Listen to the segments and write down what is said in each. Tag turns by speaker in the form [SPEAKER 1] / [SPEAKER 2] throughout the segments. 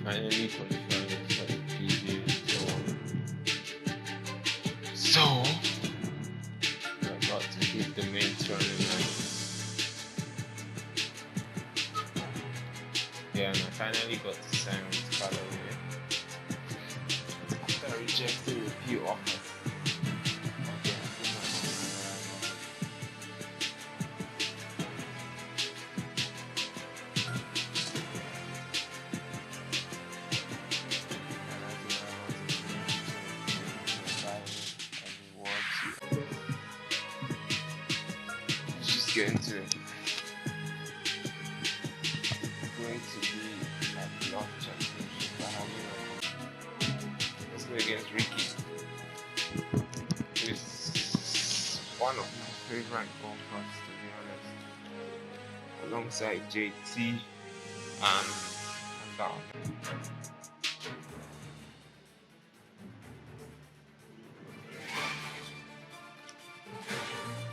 [SPEAKER 1] finally qualified for the PGA Tour. So we're about to hit the main tournament. Yeah, and I finally got to sign with Callaway after rejecting a few offers. Going to be at Bluff Championship. Let's go against Rickie, who's one of my favorite golfers, to be honest, alongside JT and Down.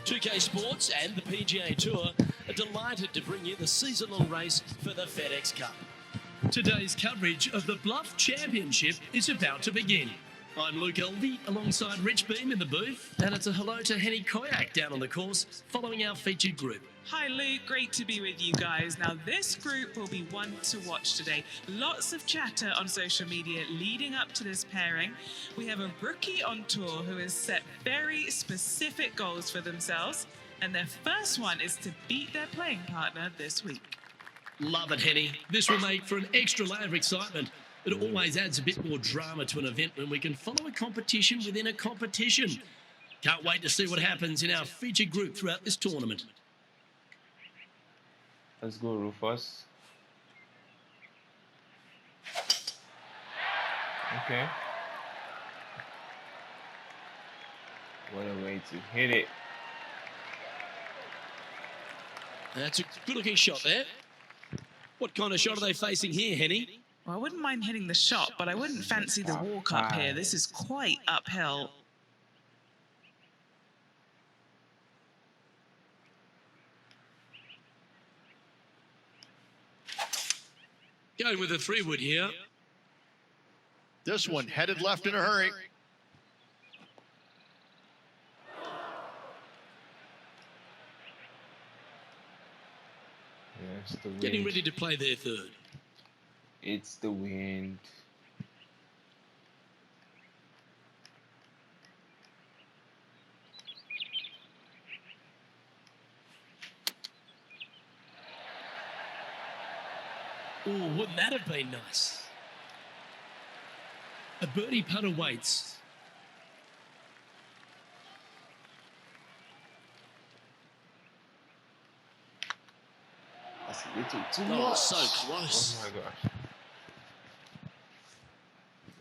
[SPEAKER 2] 2K Sports and the PGA Tour are delighted to bring you the season-long race for the FedEx Cup. Today's coverage of the Bluff Championship is about to begin. I'm Luke Elvey alongside Rich Beam in the booth, and it's a hello to Henny Koyak down on the course following our featured group.
[SPEAKER 3] Hi Luke, great to be with you guys. Now this group will be one to watch today. Lots of chatter on social media leading up to this pairing. We have a rookie on tour who has set very specific goals for themselves, and their first one is to beat their playing partner this week.
[SPEAKER 2] Love it, Henny. This will make for an extra layer of excitement. It always adds a bit more drama to an event when we can follow a competition within a competition. Can't wait to see what happens in our featured group throughout this tournament.
[SPEAKER 1] Let's go, Rufus. Okay. What a way to hit it.
[SPEAKER 2] That's a good-looking shot there. What kind of shot are they facing here, Henny?
[SPEAKER 3] Well, I wouldn't mind hitting the shot, but I wouldn't fancy the walk up here. This is quite uphill.
[SPEAKER 2] Going with a 3-wood here.
[SPEAKER 4] This one headed left in a hurry.
[SPEAKER 1] Yes, the wind.
[SPEAKER 2] Getting ready to play their third.
[SPEAKER 1] It's the wind.
[SPEAKER 2] Oh, wouldn't that have been nice? A birdie putt awaits.
[SPEAKER 1] That's a little too
[SPEAKER 2] Oh,
[SPEAKER 1] much.
[SPEAKER 2] so close.
[SPEAKER 1] Oh my gosh.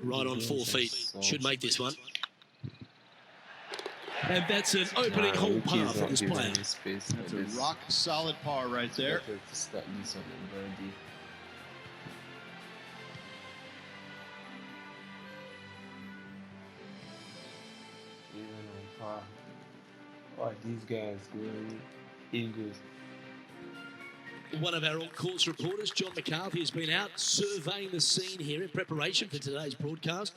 [SPEAKER 2] Right on 4 feet. Should make this one. And that's an opening hole par for this player.
[SPEAKER 4] That's a rock-solid par right there.
[SPEAKER 1] To start this on the birdie. Even on par. Oh, these guys going Eagles.
[SPEAKER 2] One of our on-course reporters, John McCarthy, has been out surveying the scene here in preparation for today's broadcast.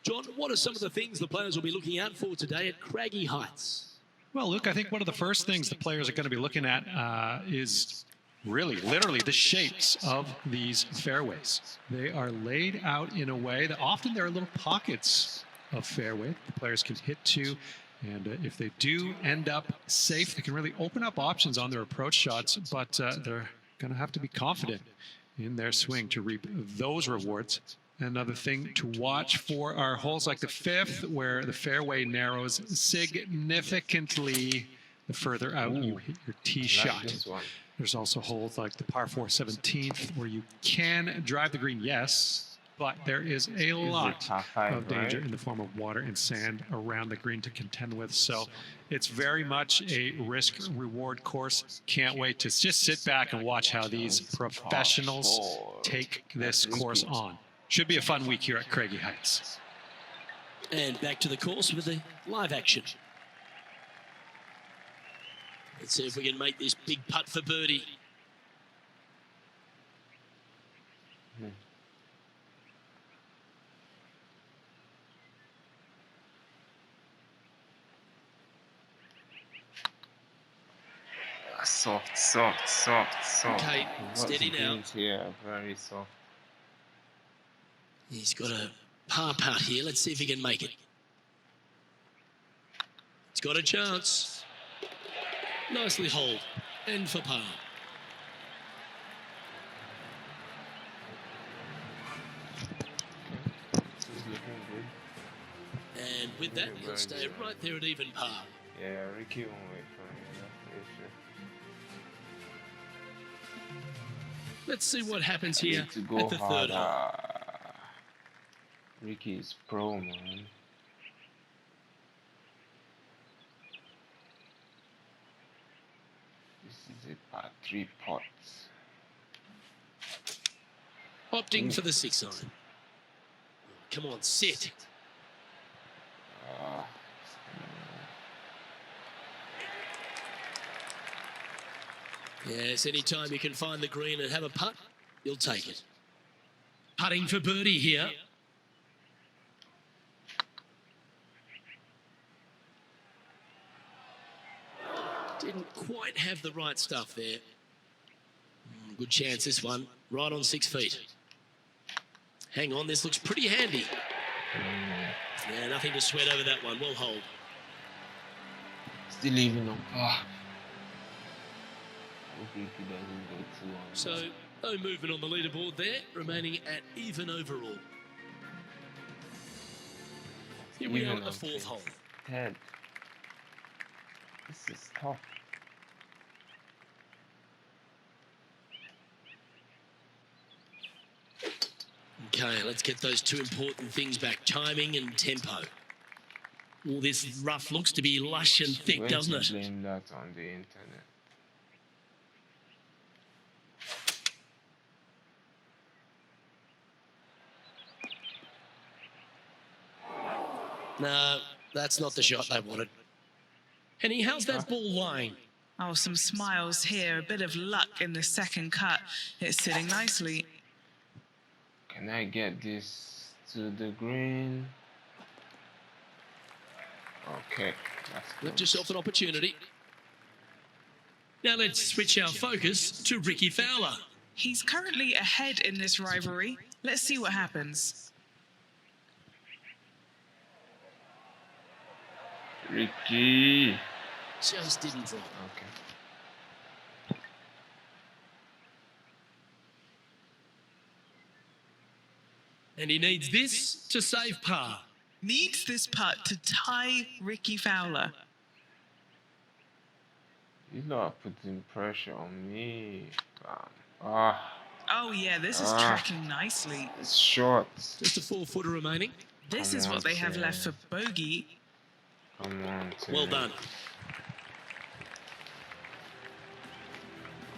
[SPEAKER 2] John, what are some of the things the players will be looking out for today at Craggy Heights?
[SPEAKER 5] Well, Luke, I think one of the first things the players are going to be looking at is literally the shapes of these fairways. They are laid out in a way that often there are little pockets of fairway the players can hit to. And if they do end up safe, they can really open up options on their approach shots, but they're going to have to be confident in their swing to reap those rewards. Another thing to watch for are holes like the 5th, where the fairway narrows significantly the further out you hit your tee shot. There's also holes like the par 4 17th, where you can drive the green, yes, but there is a lot of danger in the form of water and sand around the green to contend with. So it's very much a risk-reward course. Can't wait to just sit back and watch how these professionals take this course on. Should be a fun week here at Craggy Heights.
[SPEAKER 2] And back to the course with the live action. Let's see if we can make this big putt for birdie.
[SPEAKER 1] Soft, soft, soft, soft.
[SPEAKER 2] Okay, steady now.
[SPEAKER 1] Here, very soft.
[SPEAKER 2] He's got a par putt here. Let's see if he can make it. He's got a chance. Nicely holed. And for par.
[SPEAKER 1] This is looking good.
[SPEAKER 2] And with that, he'll stay right there at even par.
[SPEAKER 1] Yeah, Rickie won't wait for me. That's the issue.
[SPEAKER 2] Let's see what happens here
[SPEAKER 1] Need to go
[SPEAKER 2] at the third hole.
[SPEAKER 1] harder. Rickie is pro, man. This is a par 3 pots.
[SPEAKER 2] Opting for the 6 iron. Come on, sit.
[SPEAKER 1] Ah,
[SPEAKER 2] Yes, anytime you can find the green and have a putt, you'll take it. Putting for birdie here. Didn't quite have the right stuff there. Good chance this one. Right on 6 feet. Hang on, this looks pretty handy. Yeah, nothing to sweat over that one. Well hold.
[SPEAKER 1] still even on par. Hope Rickie doesn't go too long.
[SPEAKER 2] So, no movement on the leaderboard there, remaining at even overall. Here we are at the 4th hole.
[SPEAKER 1] 10. This is tough.
[SPEAKER 2] Okay, let's get those two important things back, timing and tempo. All this rough looks to be lush and thick, doesn't it?
[SPEAKER 1] Blame that on the internet.
[SPEAKER 2] No, that's not the shot they wanted. Henny, how's that ball lying?
[SPEAKER 3] Oh, some smiles here. A bit of luck in the second cut. It's sitting nicely.
[SPEAKER 1] Can I get this to the green? Okay, that's good.
[SPEAKER 2] Left yourself an opportunity. Now let's switch our focus to Rickie Fowler.
[SPEAKER 3] He's currently ahead in this rivalry. Let's see what happens.
[SPEAKER 1] Rickie.
[SPEAKER 2] Just didn't drop.
[SPEAKER 1] Okay.
[SPEAKER 2] And he needs this to save par.
[SPEAKER 3] Needs this putt to tie Rickie Fowler.
[SPEAKER 1] You're not putting pressure on me. Ah,
[SPEAKER 3] Oh yeah, this is tracking nicely.
[SPEAKER 1] it's short.
[SPEAKER 2] Just a 4-footer remaining.
[SPEAKER 3] This
[SPEAKER 1] Come
[SPEAKER 3] is
[SPEAKER 1] on,
[SPEAKER 3] what they have
[SPEAKER 1] Tim.
[SPEAKER 3] left for bogey.
[SPEAKER 1] Come on, Tim.
[SPEAKER 2] Well done.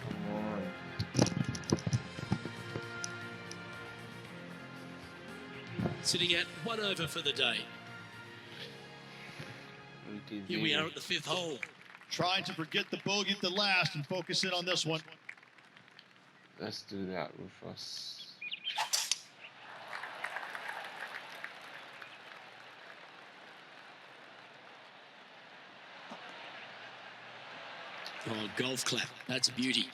[SPEAKER 1] Come on.
[SPEAKER 2] Sitting at 1 over for the day.
[SPEAKER 1] Rickie's
[SPEAKER 2] Here we
[SPEAKER 1] in.
[SPEAKER 2] are at the 5th hole.
[SPEAKER 4] Trying to forget the bogey at the last and focus in on this one.
[SPEAKER 1] Let's do that, Rufus.
[SPEAKER 2] Oh, golf clap. That's a beauty.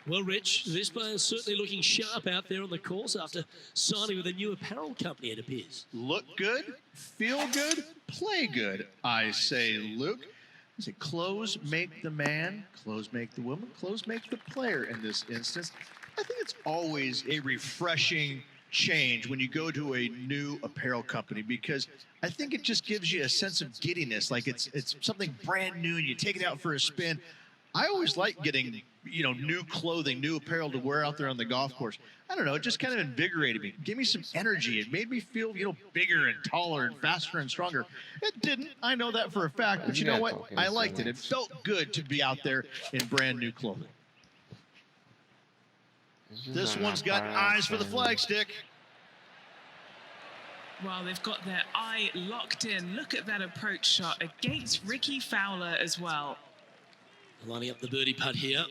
[SPEAKER 2] Well, Rich, this player's certainly looking sharp out there on the course after signing with a new apparel company, it appears.
[SPEAKER 4] Look good, feel good, play good, I say, Luke. I say clothes make the man, clothes make the woman, clothes make the player in this instance. I think it's always a refreshing change when you go to a new apparel company because I think it just gives you a sense of giddiness, like it's something brand new and you take it out for a spin. I always like getting, new clothing, new apparel to wear out there on the golf course. I don't know, it just kind of invigorated me. Gave me some energy. It made me feel, bigger and taller and faster and stronger. It didn't. I know that for a fact, but you know what? I liked it. It felt good to be out there in brand new clothing. This one's got eyes for the flagstick.
[SPEAKER 3] Well, they've got their eye locked in. Look at that approach shot against Rickie Fowler as well.
[SPEAKER 2] Lining up the birdie putt here.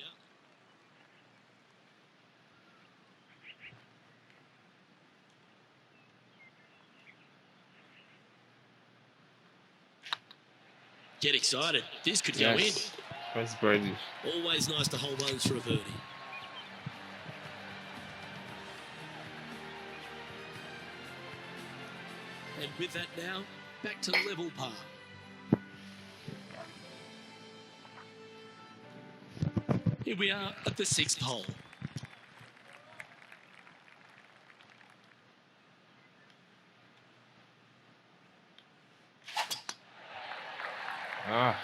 [SPEAKER 2] Get excited. This could go in.
[SPEAKER 1] First birdie.
[SPEAKER 2] Always nice to hold those for a birdie. And with that now, back to level par. Here we are at the 6th hole.
[SPEAKER 1] Ah.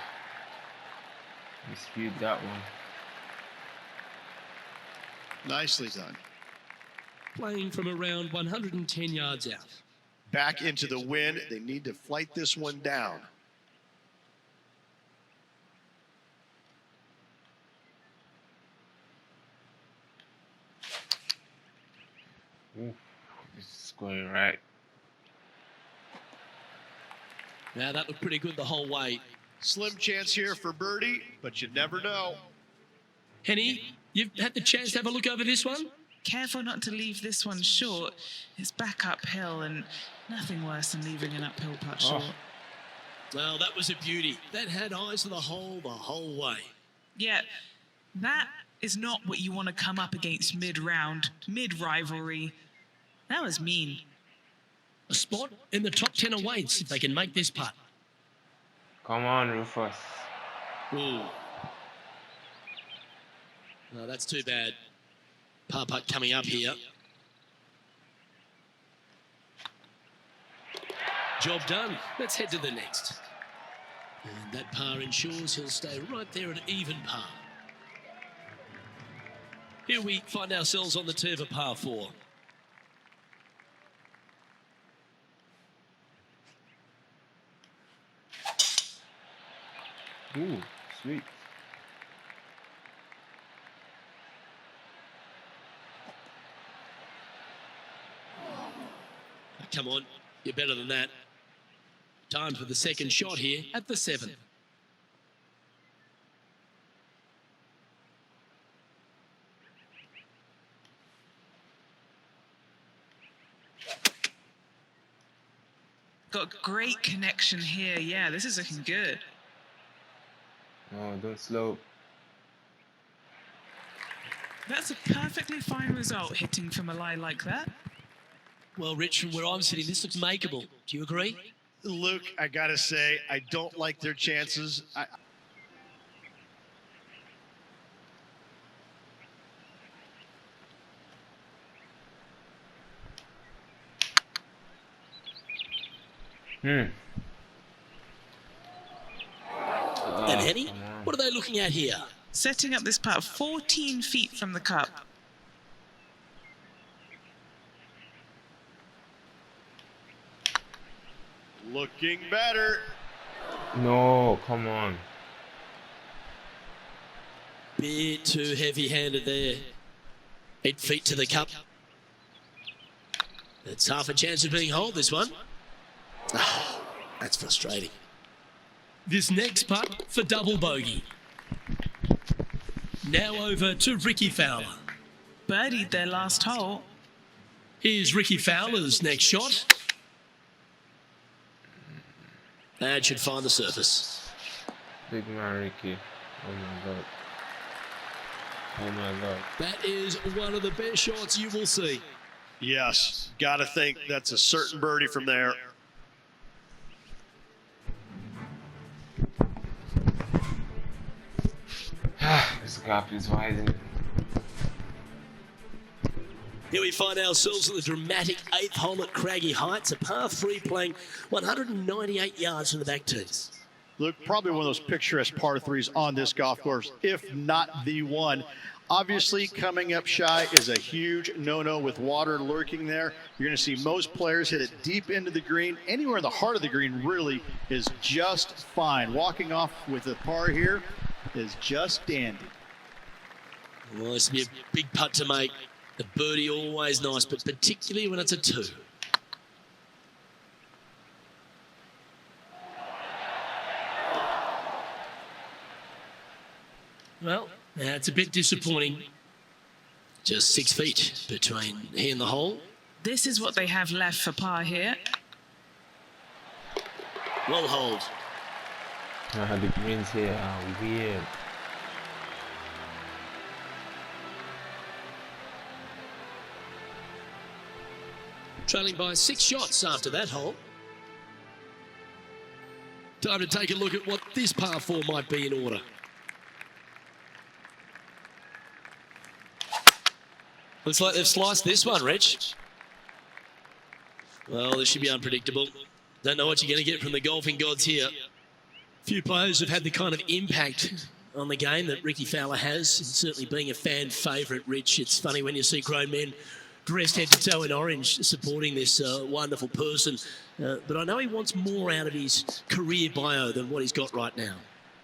[SPEAKER 1] Dispute that one.
[SPEAKER 4] Nicely done.
[SPEAKER 2] Playing from around 110 yards out.
[SPEAKER 4] Back into the wind. They need to flight this one down.
[SPEAKER 1] Ooh, this is going right.
[SPEAKER 2] Now that looked pretty good the whole way.
[SPEAKER 4] Slim chance here for birdie, but you never know.
[SPEAKER 2] Henny, you've had the chance to have a look over this one?
[SPEAKER 3] Careful not to leave this one short. It's back uphill, and nothing worse than leaving an uphill putt short.
[SPEAKER 2] Well, that was a beauty. That had eyes to the whole way.
[SPEAKER 3] Yeah, that is not what you want to come up against mid-round, mid-rivalry. That was mean.
[SPEAKER 2] A spot in the top 10 awaits if they can make this putt.
[SPEAKER 1] Come on, Rufus.
[SPEAKER 2] Ooh. No, that's too bad. Par putt coming up here. Job done. Let's head to the next. And that par ensures he'll stay right there at even par. Here we find ourselves on the tee of a par 4.
[SPEAKER 1] Ooh, sweet.
[SPEAKER 2] Come on, you're better than that. Time for the second shot here at the 7th.
[SPEAKER 3] Got great connection here. Yeah, this is looking good.
[SPEAKER 1] No, don't slope.
[SPEAKER 3] That's a perfectly fine result, hitting from a lie like that.
[SPEAKER 2] Well, Rich, from where I'm sitting, this looks makeable. Do you agree?
[SPEAKER 4] Luke, I gotta say, I don't like their chances.
[SPEAKER 2] And Henny, what are they looking at here?
[SPEAKER 3] Setting up this putt 14 feet from the cup.
[SPEAKER 4] Looking better.
[SPEAKER 1] No, come on.
[SPEAKER 2] Bit too heavy-handed there. 8 feet to the cup. It's half a chance of being holed, this one. Oh, that's frustrating. This next putt for double bogey. Now over to Rickie Fowler.
[SPEAKER 3] Birdied their last hole.
[SPEAKER 2] Here's Rickie Fowler's next shot. That should find the surface.
[SPEAKER 1] Big man, Ricky. Oh my god. Oh my god.
[SPEAKER 2] That is one of the best shots you will see.
[SPEAKER 4] Yes, gotta think that's a certain birdie from there.
[SPEAKER 1] This gap is widening.
[SPEAKER 2] Here we find ourselves at the dramatic 8th hole at Craggy Heights, a par 3 playing 198 yards from the back tees.
[SPEAKER 4] Look, probably one of those picturesque par 3s on this golf course, if not the one. Obviously, coming up shy is a huge no-no with water lurking there. You're going to see most players hit it deep into the green. Anywhere in the heart of the green really is just fine. Walking off with a par here is just dandy.
[SPEAKER 2] Well, this will be a big putt to make. The birdie always nice, but particularly when it's a 2. Well, that's a bit disappointing. Just 6 feet between he and the hole.
[SPEAKER 3] This is what they have left for par here.
[SPEAKER 2] Well hold.
[SPEAKER 1] The greens here are weird.
[SPEAKER 2] Trailing by 6 shots after that hole. Time to take a look at what this par 4 might be in order. Looks like they've sliced this one, Rich. Well, this should be unpredictable. Don't know what you're going to get from the golfing gods here. Few players have had the kind of impact on the game that Rickie Fowler has, and certainly being a fan favourite, Rich. It's funny when you see grown men dressed head to toe in orange supporting this wonderful person. But I know he wants more out of his career bio than what he's got right now.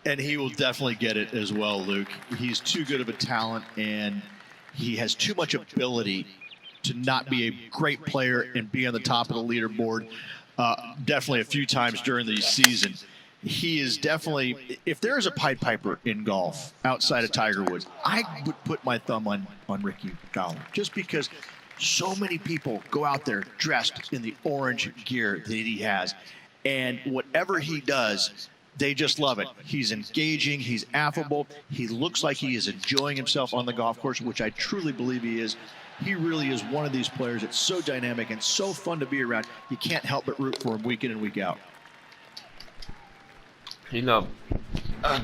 [SPEAKER 4] And he will definitely get it as well, Luke. He's too good of a talent, and he has too much ability to not be a great player and be on the top of the leaderboard definitely a few times during the season. He is definitely, if there is a Pied Piper in golf outside of Tiger Woods, I would put my thumb on Rickie Fowler, just because so many people go out there dressed in the orange gear that he has, and whatever he does, they just love it. He's engaging, he's affable, he looks like he is enjoying himself on the golf course, which I truly believe he is. He really is one of these players that's so dynamic and so fun to be around. You can't help but root for him week in and week out.
[SPEAKER 1] He love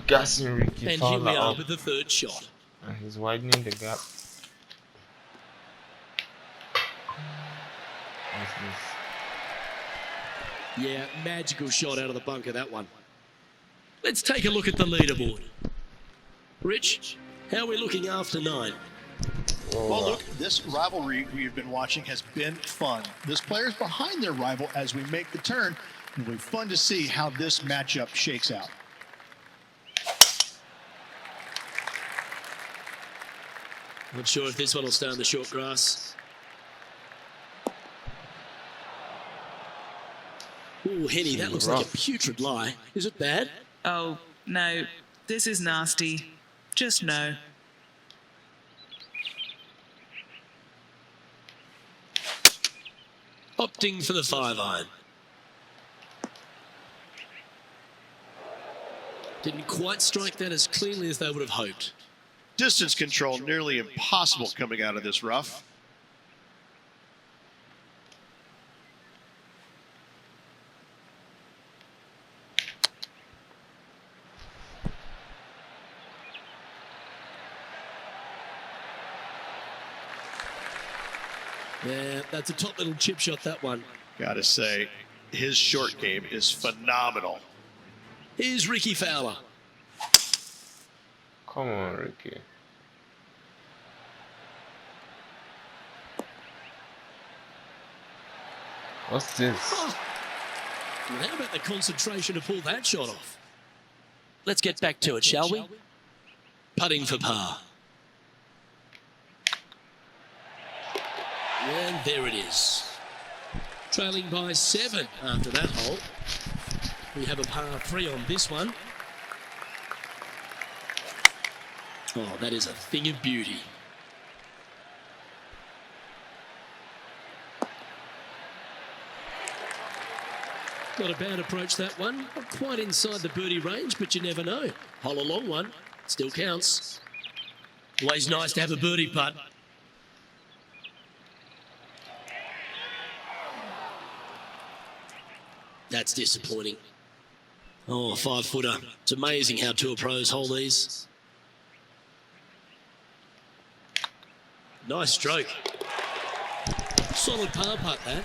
[SPEAKER 1] gassing Rickie
[SPEAKER 2] And
[SPEAKER 1] Fowler
[SPEAKER 2] here we are
[SPEAKER 1] up.
[SPEAKER 2] with the third shot.
[SPEAKER 1] And he's widening the gap. What's this?
[SPEAKER 2] Yeah, magical shot out of the bunker, that one. Let's take a look at the leaderboard. Rich, how are we looking after 9?
[SPEAKER 4] Well, look, this rivalry we've been watching has been fun. This player's behind their rival as we make the turn. It'll be fun to see how this matchup shakes out.
[SPEAKER 2] Not sure if this one will stay on the short grass. Ooh, Henny, that looks like a putrid lie. Is it bad?
[SPEAKER 3] Oh, no. This is nasty. Just no.
[SPEAKER 2] Opting for the 5-iron. Didn't quite strike that as cleanly as they would have hoped.
[SPEAKER 4] Distance control nearly impossible coming out of this rough.
[SPEAKER 2] Yeah, that's a top little chip shot, that one.
[SPEAKER 4] Gotta say, his short game is phenomenal.
[SPEAKER 2] Here's Rickie Fowler.
[SPEAKER 1] Come on, Rickie. What's this?
[SPEAKER 2] Oh. Well, how about the concentration to pull that shot off? Let's get back to it, shall we? Putting for par. And there it is. Trailing by 7 after that hole. We have a par 3 on this one. Oh, that is a thing of beauty. Not a bad approach, that one. Not quite inside the birdie range, but you never know. Hole a long one. Still counts. Always nice to have a birdie putt. That's disappointing. Oh, 5-footer. It's amazing how tour pros hold these. Nice stroke. Solid par putt, that.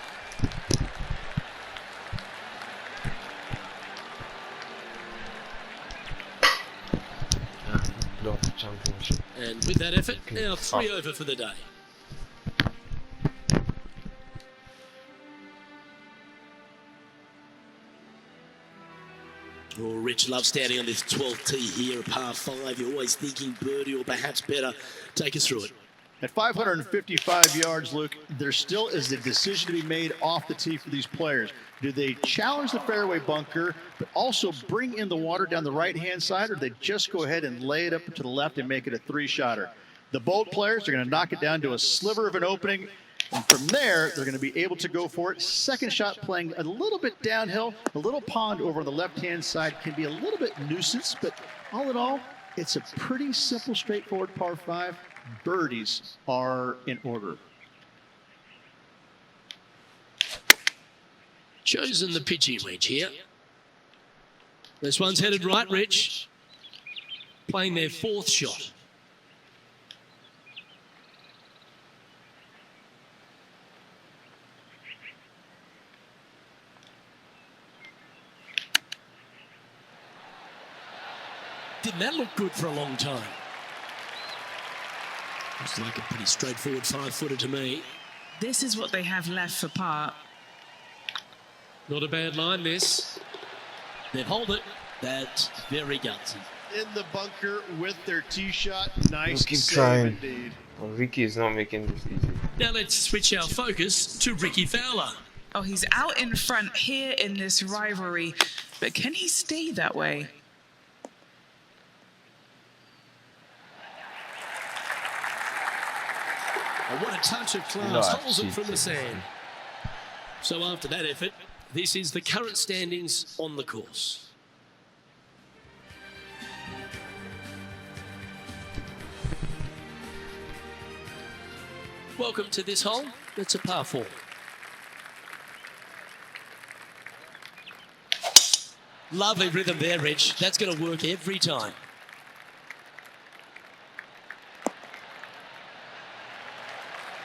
[SPEAKER 1] Bluff Championship.
[SPEAKER 2] And with that effort, now 3 over for the day. Oh, Rich loves standing on this 12th tee here, a par 5. You're always thinking birdie or perhaps better. Take us through it.
[SPEAKER 4] At 555 yards, Luke, there still is a decision to be made off the tee for these players. Do they challenge the fairway bunker, but also bring in the water down the right-hand side, or do they just go ahead and lay it up to the left and make it a 3-shotter? The bold players are going to knock it down to a sliver of an opening, and from there, they're going to be able to go for it. Second shot playing a little bit downhill. A little pond over on the left-hand side can be a little bit nuisance, but all in all, it's a pretty simple, straightforward par 5. Birdies are in order.
[SPEAKER 2] chosen the pitching wedge here. This one's headed right, Rich. Playing their fourth shot. Didn't that look good for a long time? Looks like a pretty straightforward 5-footer to me.
[SPEAKER 3] This is what they have left for par.
[SPEAKER 2] Not a bad line, this. They've held it. That's very gutsy.
[SPEAKER 4] In the bunker with their tee shot. Nice
[SPEAKER 1] We'll keep
[SPEAKER 4] save
[SPEAKER 1] trying.
[SPEAKER 4] indeed.
[SPEAKER 1] Well, Rickie is not making this easy.
[SPEAKER 2] Now let's switch our focus to Rickie Fowler.
[SPEAKER 3] Oh, he's out in front here in this rivalry, but can he stay that way?
[SPEAKER 2] And what a touch of class,
[SPEAKER 1] No,
[SPEAKER 2] holds it from the
[SPEAKER 1] jeez.
[SPEAKER 2] sand. So after that effort, this is the current standings on the course. Welcome to this hole. It's a par 4. Lovely rhythm there, Rich. That's going to work every time.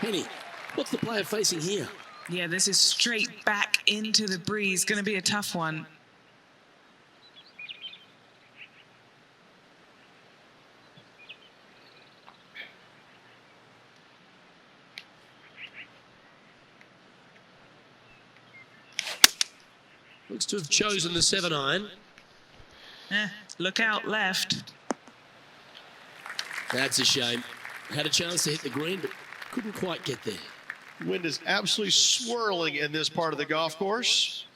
[SPEAKER 2] Penny, what's the player facing here?
[SPEAKER 3] Yeah, this is straight back into the breeze. Going to be a tough one.
[SPEAKER 2] Looks to have chosen the 7-iron.
[SPEAKER 3] Look out left.
[SPEAKER 2] That's a shame. Had a chance to hit the green, but couldn't quite get there.
[SPEAKER 4] Wind is absolutely swirling in this part of the golf course.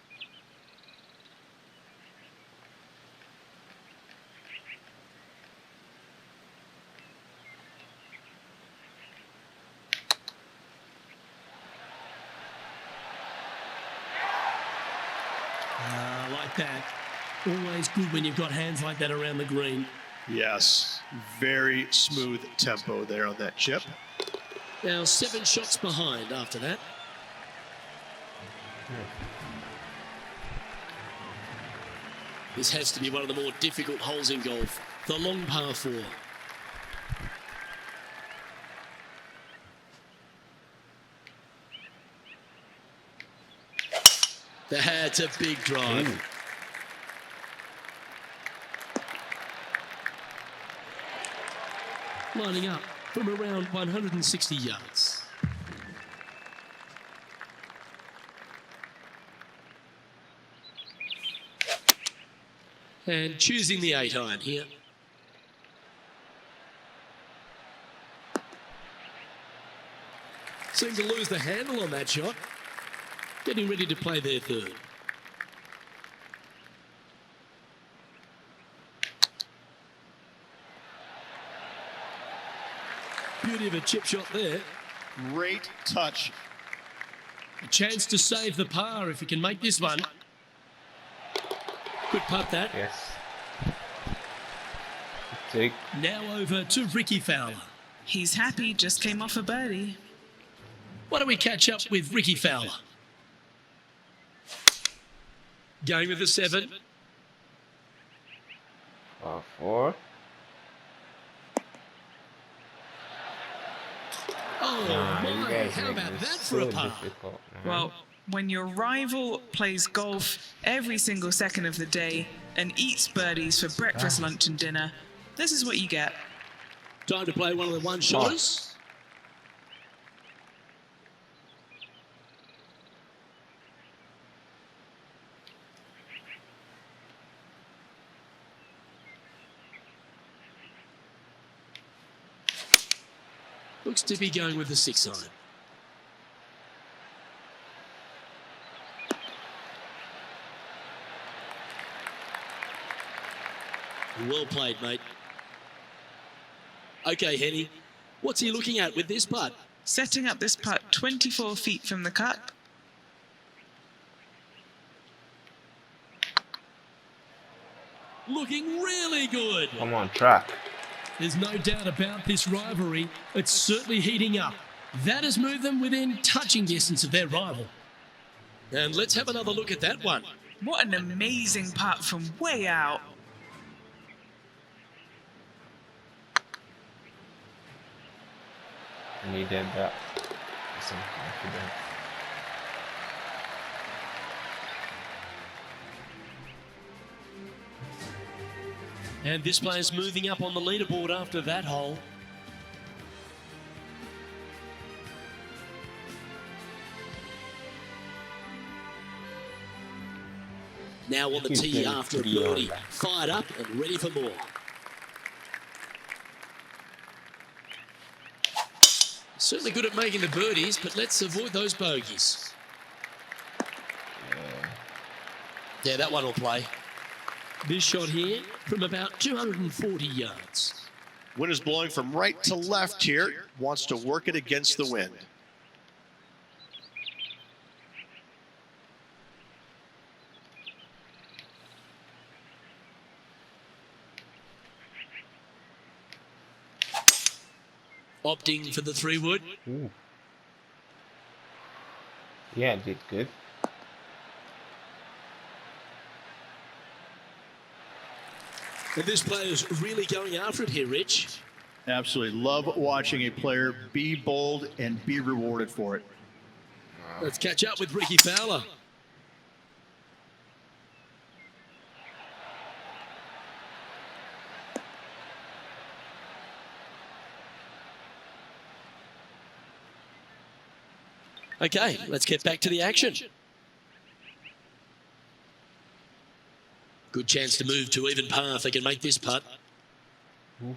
[SPEAKER 2] Like that. Always good when you've got hands like that around the green.
[SPEAKER 4] Yes, very smooth tempo there on that chip.
[SPEAKER 2] Now 7 shots behind after that. This has to be one of the more difficult holes in golf. The long par 4. That's a big drive. Lining up from around 160 yards. And choosing the 8-iron here. Seemed to lose the handle on that shot. Getting ready to play their third. Beauty of a chip shot there.
[SPEAKER 4] Great touch.
[SPEAKER 2] A chance to save the par if he can make this one. Good putt that.
[SPEAKER 1] Yes. Take.
[SPEAKER 2] Now over to Rickie Fowler.
[SPEAKER 3] He's happy, just came off a birdie.
[SPEAKER 2] Why don't we catch up with Rickie Fowler? Going with the 7.
[SPEAKER 1] Par 4.
[SPEAKER 2] Oh
[SPEAKER 1] You
[SPEAKER 2] my,
[SPEAKER 1] guys
[SPEAKER 2] how
[SPEAKER 1] make
[SPEAKER 2] about
[SPEAKER 1] this
[SPEAKER 2] that for a
[SPEAKER 1] so
[SPEAKER 2] par?
[SPEAKER 1] difficult, man.
[SPEAKER 3] Well, when your rival plays golf every single second of the day and eats birdies for breakfast, lunch and dinner, this is what you get.
[SPEAKER 2] Time to play one of the one-shotters. Looks to be going with the 6-iron. Well played, mate. Okay, Henny. What's he looking at with this putt?
[SPEAKER 3] Setting up this putt 24 feet from the cup.
[SPEAKER 2] Looking really good.
[SPEAKER 1] I'm on track.
[SPEAKER 2] There's no doubt about this rivalry. It's certainly heating up. That has moved them within touching distance of their rival. And let's have another look at that one.
[SPEAKER 3] What an amazing putt from way out.
[SPEAKER 1] Needed that. Some confidence.
[SPEAKER 2] And this player's moving up on the leaderboard after that hole. Now on the tee after a birdie, fired up and ready for more. Certainly good at making the birdies, but let's avoid those bogeys. Yeah, that one will play. This shot here from about 240 yards.
[SPEAKER 4] Wind is blowing from right to left here. Wants to work it against the wind.
[SPEAKER 2] Opting for the 3-wood.
[SPEAKER 1] Ooh. Yeah, did good.
[SPEAKER 2] And this player's really going after it here, Rich.
[SPEAKER 4] Absolutely. Love watching a player be bold and be rewarded for it.
[SPEAKER 2] Let's catch up with Rickie Fowler. Okay, let's get back to the action. Good chance to move to even par if they can make this putt.
[SPEAKER 1] Oof.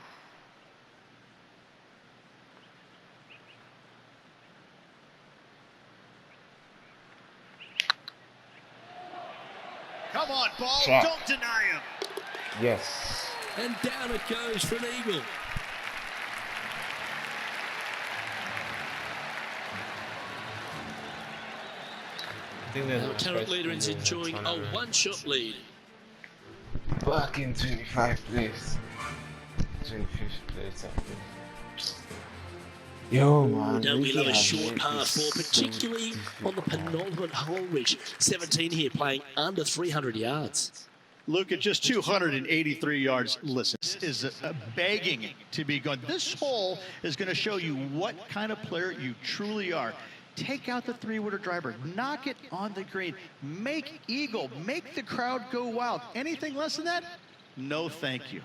[SPEAKER 4] Come on, ball.
[SPEAKER 1] Shot.
[SPEAKER 4] Don't deny him.
[SPEAKER 1] Yes.
[SPEAKER 2] And down it goes for an eagle.
[SPEAKER 1] I think there's
[SPEAKER 2] Our current leader is enjoying a one-shot lead.
[SPEAKER 1] Back in 25th place. 25th place, I think. Yo, man.
[SPEAKER 2] Don't we love a
[SPEAKER 1] Rickie
[SPEAKER 2] short
[SPEAKER 1] has made
[SPEAKER 2] par
[SPEAKER 1] this
[SPEAKER 2] 4,
[SPEAKER 1] so
[SPEAKER 2] particularly on the
[SPEAKER 1] difficult.
[SPEAKER 2] penultimate hole, Rich. 17 here, playing under 300 yards.
[SPEAKER 4] Luke at just 283 yards. Listen, this is begging to be gone. This hole is going to show you what kind of player you truly are. Take out the 3-wooder driver, knock it on the green, make eagle, make the crowd go wild. Anything less than that? No, thank you.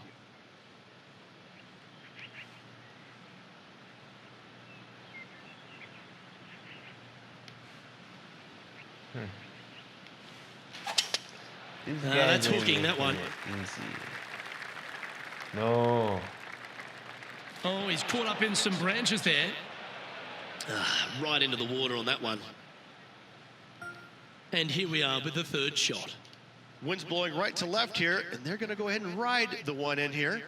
[SPEAKER 1] This guy
[SPEAKER 2] that's
[SPEAKER 1] don't
[SPEAKER 2] hooking
[SPEAKER 1] make
[SPEAKER 2] that one.
[SPEAKER 1] it easy. No.
[SPEAKER 2] Oh, he's caught up in some branches there. Right into the water on that one. And here we are with the third shot.
[SPEAKER 4] Wind's blowing right to left here, and they're going to go ahead and ride the one in here.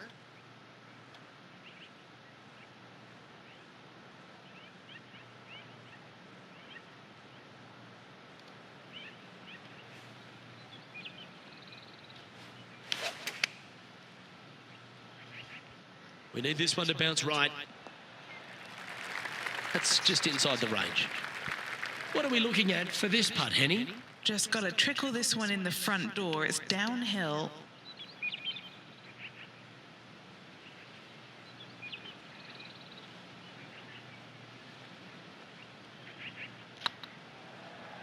[SPEAKER 2] We need this one to bounce right. That's just inside the range. What are we looking at for this putt, Henny?
[SPEAKER 3] Just got to trickle this one in the front door. It's downhill.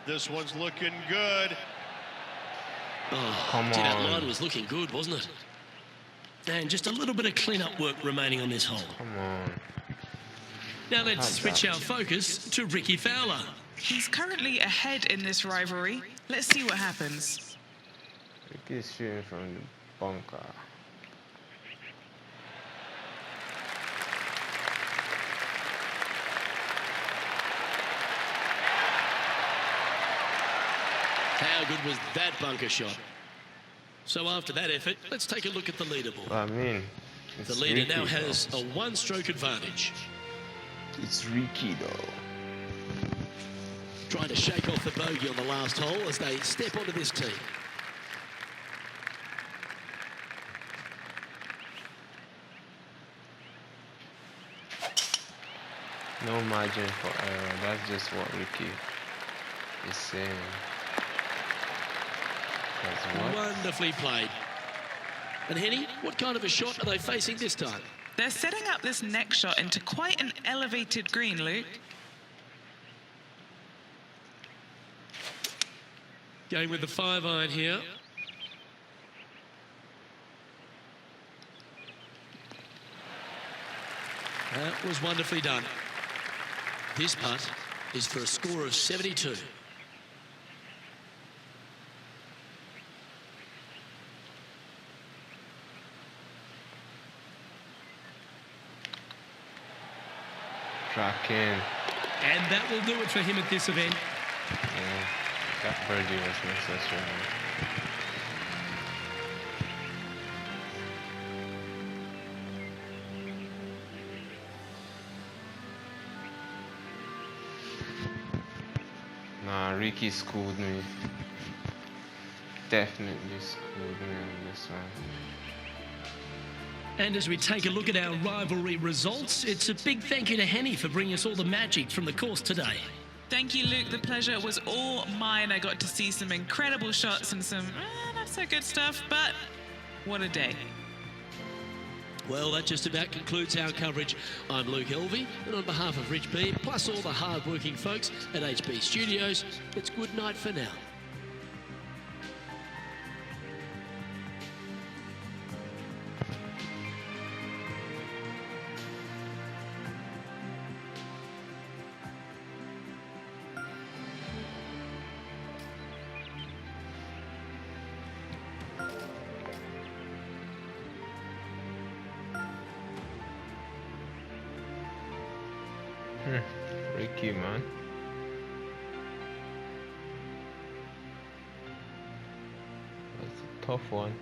[SPEAKER 4] This one's looking good.
[SPEAKER 2] Oh,
[SPEAKER 1] Come
[SPEAKER 2] gee, that
[SPEAKER 1] on.
[SPEAKER 2] line was looking good, wasn't it? And just a little bit of clean-up work remaining on this hole.
[SPEAKER 1] Come on.
[SPEAKER 2] Now let's
[SPEAKER 1] How's
[SPEAKER 2] switch
[SPEAKER 1] that?
[SPEAKER 2] our focus to Rickie Fowler.
[SPEAKER 3] He's currently ahead in this rivalry. Let's see what happens.
[SPEAKER 1] Rickie's shooting from the bunker.
[SPEAKER 2] How good was that bunker shot? So after that effort, let's take a look at the leaderboard.
[SPEAKER 1] I mean,
[SPEAKER 2] The
[SPEAKER 1] it's
[SPEAKER 2] leader
[SPEAKER 1] Rickie,
[SPEAKER 2] now
[SPEAKER 1] though.
[SPEAKER 2] has a one-stroke advantage.
[SPEAKER 1] It's Rickie, though.
[SPEAKER 2] Trying to shake off the bogey on the last hole as they step onto this tee.
[SPEAKER 1] No margin for error. That's just what Rickie is saying. That's what?
[SPEAKER 2] Wonderfully played. And Henny, what kind of a shot are they facing this time?
[SPEAKER 3] They're setting up this next shot into quite an elevated green, Luke.
[SPEAKER 2] Going with the 5-iron here. That was wonderfully done. This putt is for a score of 72.
[SPEAKER 1] Track in.
[SPEAKER 2] And that will do it for him at this event.
[SPEAKER 1] Yeah, that birdie was necessary. Nah, Rickie schooled me. Definitely schooled me on this one.
[SPEAKER 2] And as we take a look at our rivalry results, it's a big thank you to Henny for bringing us all the magic from the course today.
[SPEAKER 3] Thank you, Luke. The pleasure was all mine. I got to see some incredible shots and some not so good stuff, but what a day.
[SPEAKER 2] Well, that just about concludes our coverage. I'm Luke Elvey, and on behalf of Rich B, plus all the hard-working folks at HB Studios, it's good night for now.
[SPEAKER 1] Rickie, man. That's a tough one.